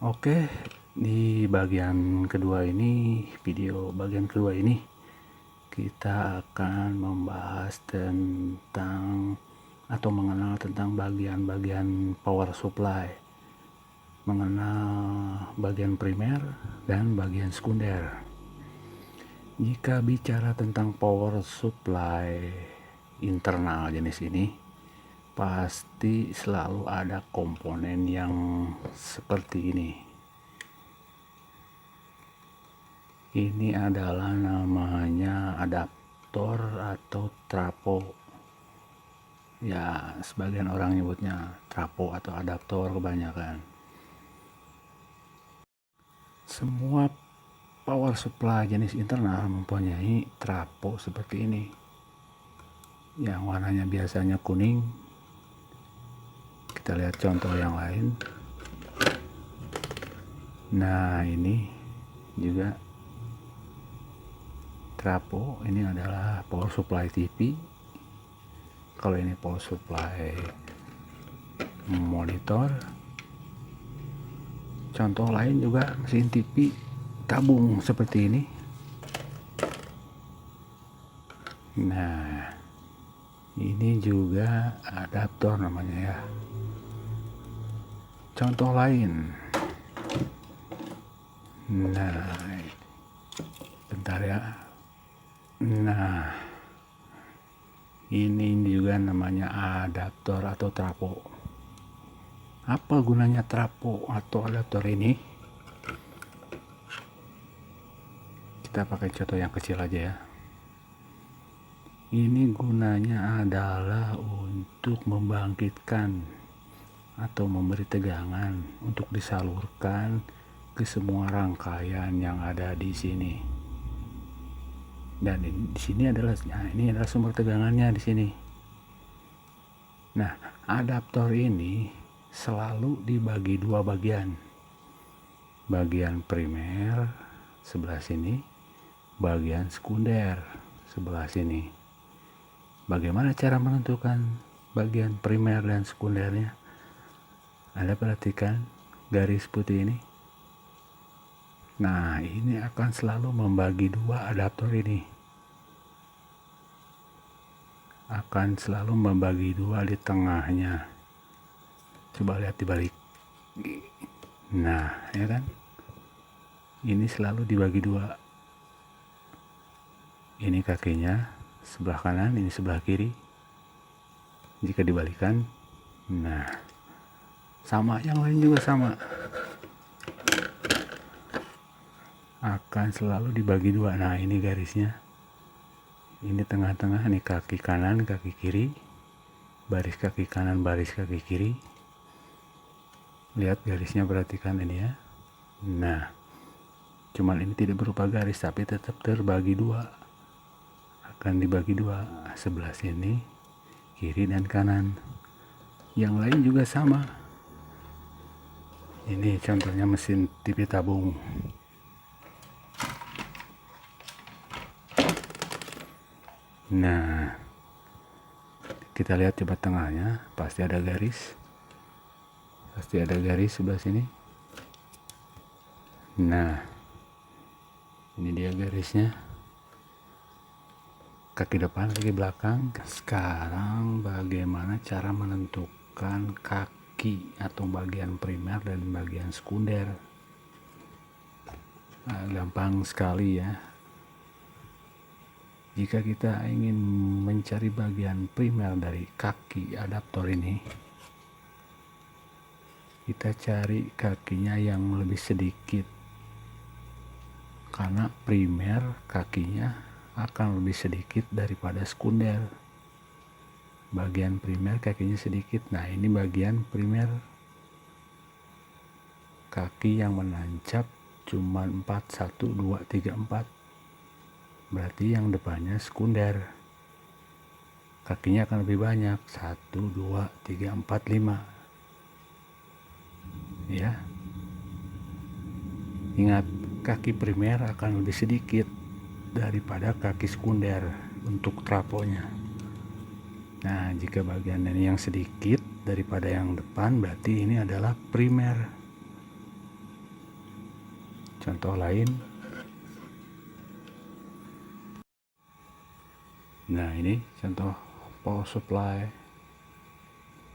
Oke, di bagian kedua ini, video bagian kedua ini, kita akan membahas tentang atau mengenal tentang bagian-bagian power supply, mengenal bagian primer dan bagian sekunder. Jika bicara tentang power supply internal jenis ini, pasti selalu ada komponen yang seperti ini. Ini adalah namanya adaptor atau trapo. Ya, sebagian orang nyebutnya trapo atau adaptor kebanyakan. Semua power supply jenis internal mempunyai trapo seperti ini. Yang warnanya biasanya kuning. Kita lihat contoh yang lain. Nah, ini juga trapo. Ini adalah power supply TV. Kalau ini power supply monitor. Contoh lain juga mesin TV tabung seperti ini. Nah, ini juga adaptor namanya ya. Contoh lain. Nah, bentar ya. Nah, ini juga namanya adaptor atau trapo. Apa gunanya trapo atau adaptor ini? Kita pakai contoh yang kecil aja ya. Ini gunanya adalah untuk membangkitkan atau memberi tegangan untuk disalurkan ke semua rangkaian yang ada di sini. Dan di sini adalah sumber tegangannya di sini. Nah, adaptor ini selalu dibagi dua bagian. Bagian primer sebelah sini, bagian sekunder sebelah sini. Bagaimana cara menentukan bagian primer dan sekundernya? Anda perhatikan garis putih ini. Nah, ini akan selalu membagi dua adaptor ini. Akan selalu membagi dua di tengahnya. Coba lihat dibalik. Nah, ya kan? Ini selalu dibagi dua. Ini kakinya sebelah kanan, ini sebelah kiri. Jika dibalikan, nah, sama, yang lain juga sama. Akan selalu dibagi dua. Nah, ini garisnya. Ini tengah-tengah, ini kaki kanan, kaki kiri. Baris kaki kanan, baris kaki kiri. Lihat garisnya, perhatikan ini ya. Nah, cuman ini tidak berupa garis, tapi tetap terbagi dua. Akan dibagi dua, sebelah sini, kiri dan kanan. Yang lain juga sama. Ini contohnya mesin TV tabung. Nah, kita lihat coba tengahnya, pasti ada garis. Pasti ada garis sebelah sini. Nah, ini dia garisnya. Kaki depan, kaki belakang. Sekarang bagaimana cara menentukan kaki atau bagian primer dan bagian sekunder? Nah, gampang sekali ya. Jika kita ingin mencari bagian primer dari kaki adaptor ini, kita cari kakinya yang lebih sedikit, karena primer kakinya akan lebih sedikit daripada sekunder. Bagian primer kakinya sedikit. Nah, ini bagian primer, kaki yang menancap cuma 4, 1, 2, 3, 4. Berarti yang depannya sekunder, kakinya akan lebih banyak, 1, 2, 3, 4, 5 ya. Ingat, kaki primer akan lebih sedikit daripada kaki sekunder untuk traponya. Nah, jika bagian ini yang sedikit daripada yang depan, berarti ini adalah primer. Contoh lain. Nah, ini contoh power supply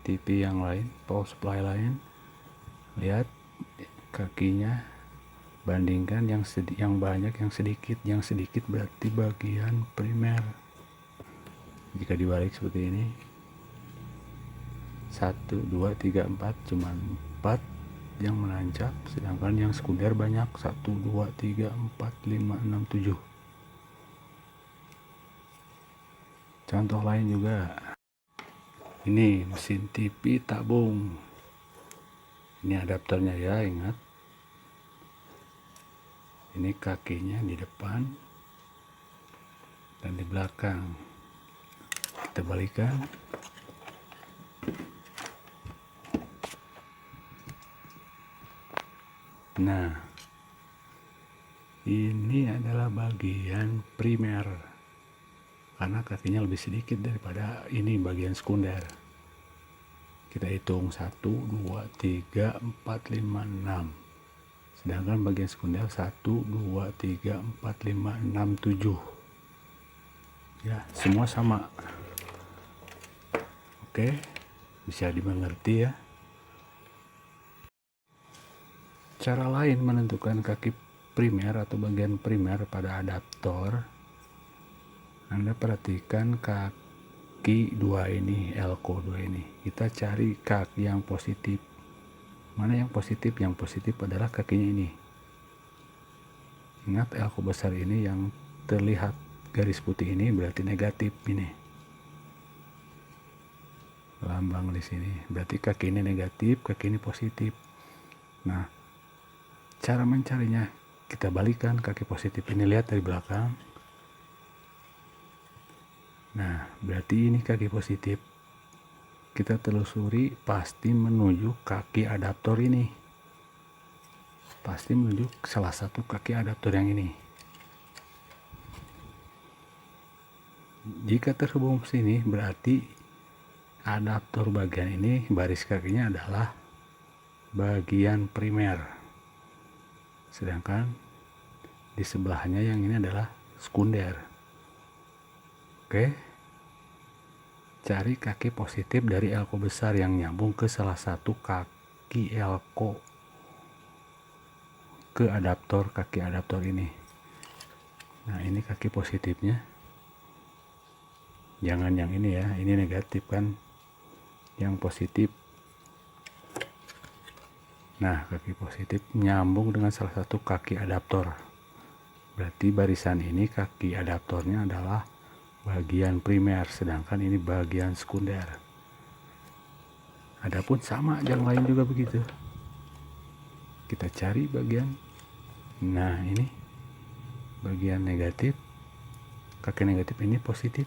TV yang lain, power supply lain. Lihat kakinya, bandingkan yang banyak yang sedikit. Yang sedikit berarti bagian primer. Jika dibalik seperti ini, 1, 2, 3, 4, cuman 4 yang menancap, sedangkan yang sekunder banyak, 1, 2, 3, 4, 5, 6, 7. Contoh lain juga, ini mesin TV tabung. Ini adaptornya ya, ingat. Ini kakinya di depan dan di belakang. Kita balikan. Nah, ini adalah bagian primer karena kakinya lebih sedikit daripada ini bagian sekunder. Kita hitung 1, 2, 3, 4, 5, 6. Sedangkan bagian sekunder 1, 2, 3, 4, 5, 6, 7. Ya, semua sama. Oke, bisa dimengerti ya. Cara lain menentukan kaki primer atau bagian primer pada adaptor, Anda perhatikan kaki 2 ini, elko 2 ini. Kita cari kaki yang positif. Mana yang positif? Yang positif adalah kakinya ini. Ingat, elko besar ini yang terlihat garis putih ini berarti negatif ini. Lambang di sini. Berarti kaki ini negatif, kaki ini positif. Nah, cara mencarinya, kita balikan kaki positif ini, lihat dari belakang. Nah, berarti ini kaki positif. Kita telusuri, pasti menuju kaki adaptor ini. Pasti menuju salah satu kaki adaptor yang ini. Jika terhubung sini, berarti adaptor bagian ini, baris kakinya adalah bagian primer. Sedangkan di sebelahnya yang ini adalah sekunder. Oke, cari kaki positif dari elko besar yang nyambung ke salah satu kaki elko ke adaptor, kaki adaptor ini. Nah, ini kaki positifnya. Jangan yang ini ya, ini negatif kan, yang positif. Nah, kaki positif nyambung dengan salah satu kaki adaptor. Berarti barisan ini kaki adaptornya adalah bagian primer, sedangkan ini bagian sekunder. Adapun sama, yang lain juga begitu. Kita cari bagian. Nah, ini bagian negatif. Kaki negatif ini positif.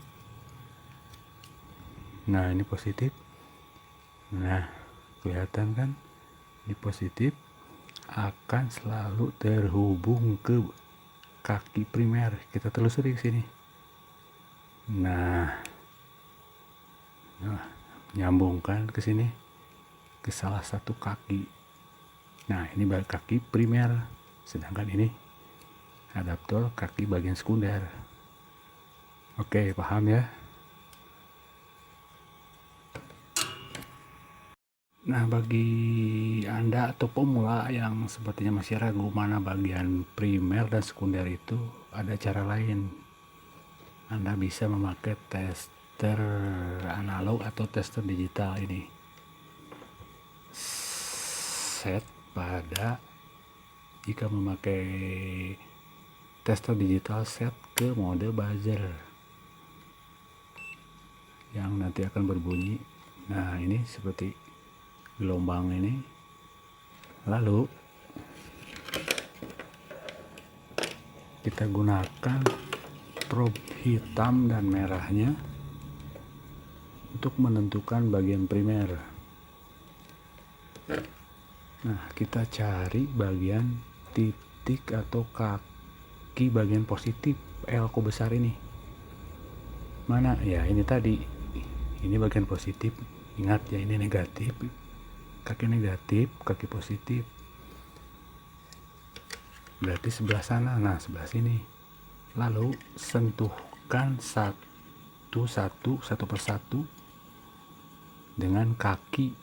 Nah, ini positif. Nah, kelihatan kan? Ini positif akan selalu terhubung ke kaki primer. Kita telusuri ke sini. Nah, nyambungkan ke sini ke salah satu kaki. Nah, ini kaki primer, sedangkan ini adaptor kaki bagian sekunder. Oke, paham ya? Nah, bagi Anda atau pemula yang sepertinya masih ragu mana bagian primer dan sekunder itu, ada cara lain. Anda bisa memakai tester analog atau tester digital ini. Set pada, jika memakai tester digital, set ke mode buzzer yang nanti akan berbunyi. Nah, ini seperti gelombang ini. Lalu kita gunakan probe hitam dan merahnya untuk menentukan bagian primer. Nah, kita cari bagian titik atau kaki bagian positif elko besar ini. Mana? Ya, ini tadi. Ini bagian positif. Ingat ya, ini negatif. Kaki negatif, kaki positif. berarti sebelah sana. Nah, sebelah sini. Lalu sentuhkan satu persatu dengan kaki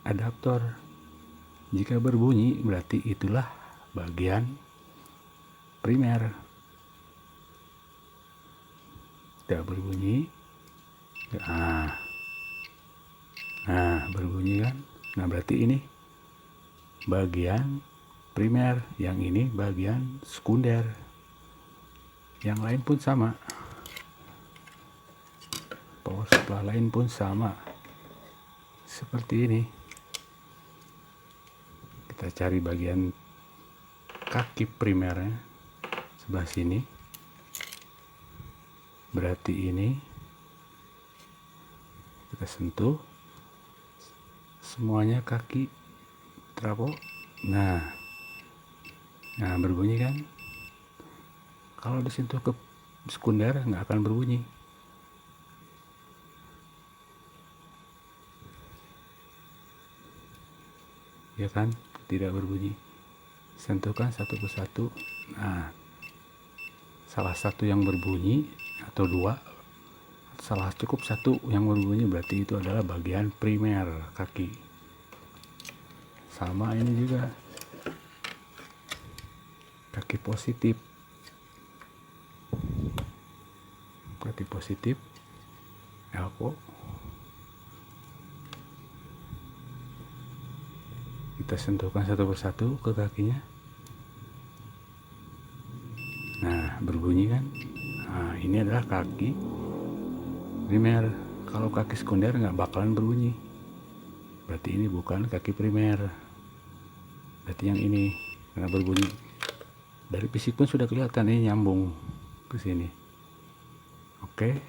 adaptor. Jika berbunyi berarti itulah bagian primer. Tidak berbunyi. Nah, berbunyi kan? Nah, berarti ini bagian primer, yang ini bagian sekunder. Yang lain pun sama. Power supply lain pun sama. Seperti ini. Kita cari bagian kaki primernya sebelah sini. Berarti ini kita sentuh semuanya kaki trafo. Nah, berbunyi kan? Kalau disentuh ke sekunder nggak akan berbunyi. Ya kan? Tidak berbunyi. Sentuhkan satu persatu. Nah, salah satu yang berbunyi atau dua, cukup satu yang berbunyi, berarti itu adalah bagian primer kaki. Sama ini juga kaki positif. Elko. Kita sentuhkan satu persatu ke kakinya. Nah, berbunyi kan? Nah, ini adalah kaki primer. Kalau kaki sekunder nggak bakalan berbunyi. Berarti ini bukan kaki primer. Berarti yang ini karena berbunyi. Dari fisik pun sudah kelihatan ini nyambung ke sini. Oke.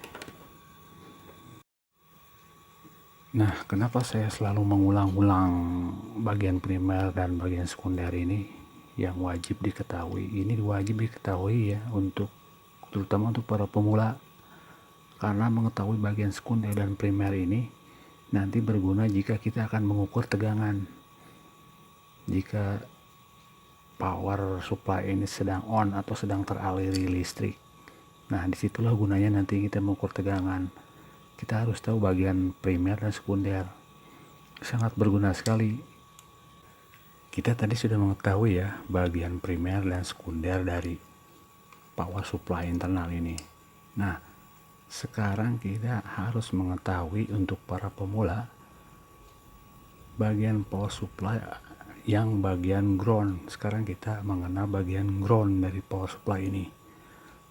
Nah, kenapa saya selalu mengulang-ulang bagian primer dan bagian sekunder ini yang wajib diketahui? Ini wajib diketahui ya, terutama untuk para pemula, karena mengetahui bagian sekunder dan primer ini nanti berguna jika kita akan mengukur tegangan. Jika power supply ini sedang on atau sedang teraliri listrik, nah disitulah gunanya nanti kita mengukur tegangan. Kita harus tahu bagian primer dan sekunder. Sangat berguna sekali. Kita tadi sudah mengetahui ya bagian primer dan sekunder dari power supply internal ini. Nah, sekarang kita harus mengetahui untuk para pemula bagian power supply yang bagian ground. Sekarang kita mengenal bagian ground dari power supply ini.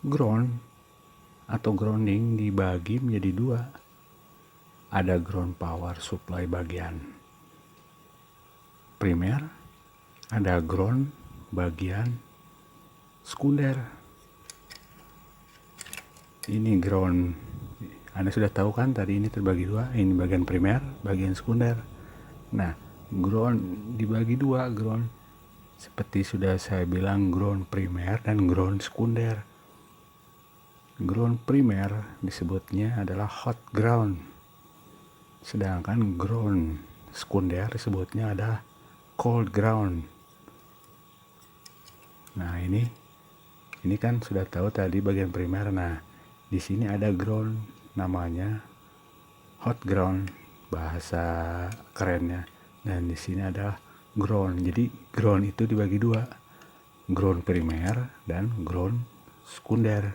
Ground atau grounding dibagi menjadi dua. Ada ground power supply bagian primer, ada ground bagian sekunder. Ini ground, Anda sudah tahu kan tadi ini terbagi dua, ini bagian primer, bagian sekunder. Nah, ground dibagi dua, ground seperti sudah saya bilang, ground primer dan ground sekunder. Ground primer disebutnya adalah hot ground, sedangkan ground sekunder disebutnya ada cold ground. Nah, ini kan sudah tahu tadi bagian primer. Nah, di sini ada ground namanya hot ground, bahasa kerennya. Dan di sini ada ground. Jadi ground itu dibagi dua, ground primer dan ground sekunder.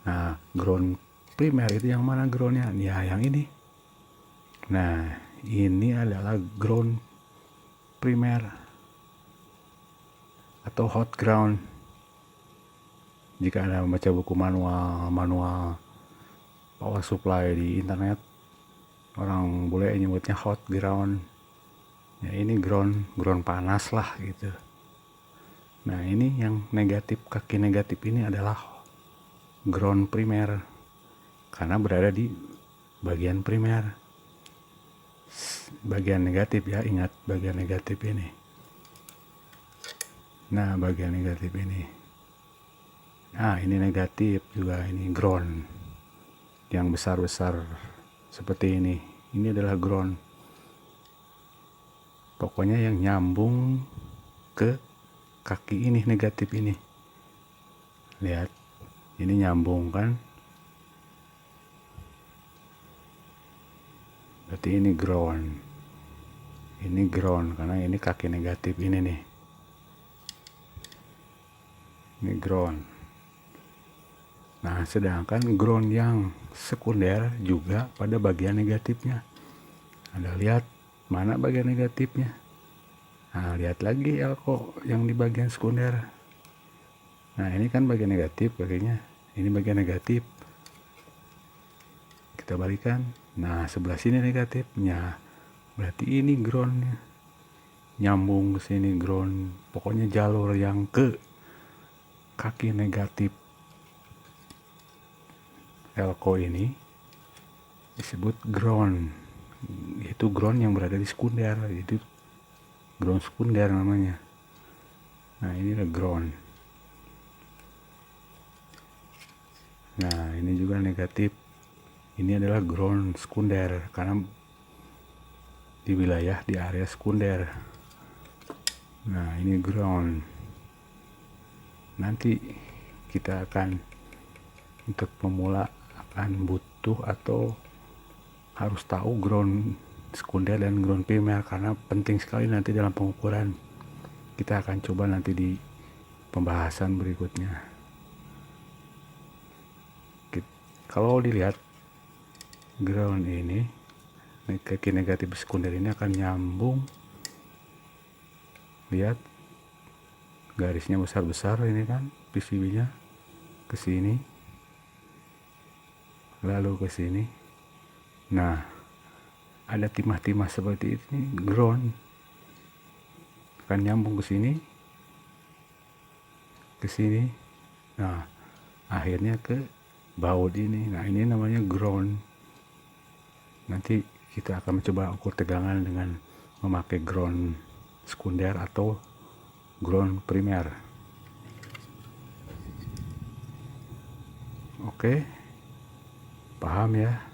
Nah, ground primer itu yang mana groundnya? Ya, yang ini. Nah, ini adalah ground primer atau hot ground. Jika Anda membaca buku manual power supply di internet, orang boleh nyebutnya hot ground. Ya, ini ground panas lah gitu. Nah, ini yang negatif, kaki negatif ini adalah ground primer karena berada di bagian primer. Bagian negatif ya, ingat bagian negatif ini. Nah, bagian negatif ini. Nah, ini negatif juga, ini ground yang besar-besar seperti ini. Ini adalah ground. Pokoknya yang nyambung ke kaki ini negatif ini. Lihat, ini nyambung kan? Berarti ini ground. Ini ground karena ini kaki negatif ini nih. Ini ground. Nah, sedangkan ground yang sekunder juga pada bagian negatifnya. Anda lihat mana bagian negatifnya? Nah, lihat lagi elko yang di bagian sekunder. Nah, ini kan bagian negatif kakinya. Ini bagian negatif. Kita balikan. Nah, sebelah sini negatifnya. Berarti ini groundnya. Nyambung ke sini ground. Pokoknya jalur yang ke kaki negatif elko ini disebut ground. Itu ground yang berada di sekunder. Itu ground sekunder namanya. Nah, ini adalah ground. Nah, ini juga negatif. Ini adalah ground sekunder karena di wilayah di area sekunder. Nah, ini ground. Nanti kita akan untuk pemula akan butuh atau harus tahu ground sekunder dan ground primer karena penting sekali nanti dalam pengukuran. Kita akan coba nanti di pembahasan berikutnya. Kalau dilihat ground ini, kaki negatif sekunder ini akan nyambung. Lihat garisnya besar-besar ini kan, PCB-nya ke sini, lalu ke sini. Nah, ada timah-timah seperti ini, ground akan nyambung ke sini, ke sini. Nah, akhirnya ke baut ini. Nah, ini namanya ground. Nanti kita akan mencoba ukur tegangan dengan memakai ground sekunder atau ground primer. Oke, paham ya?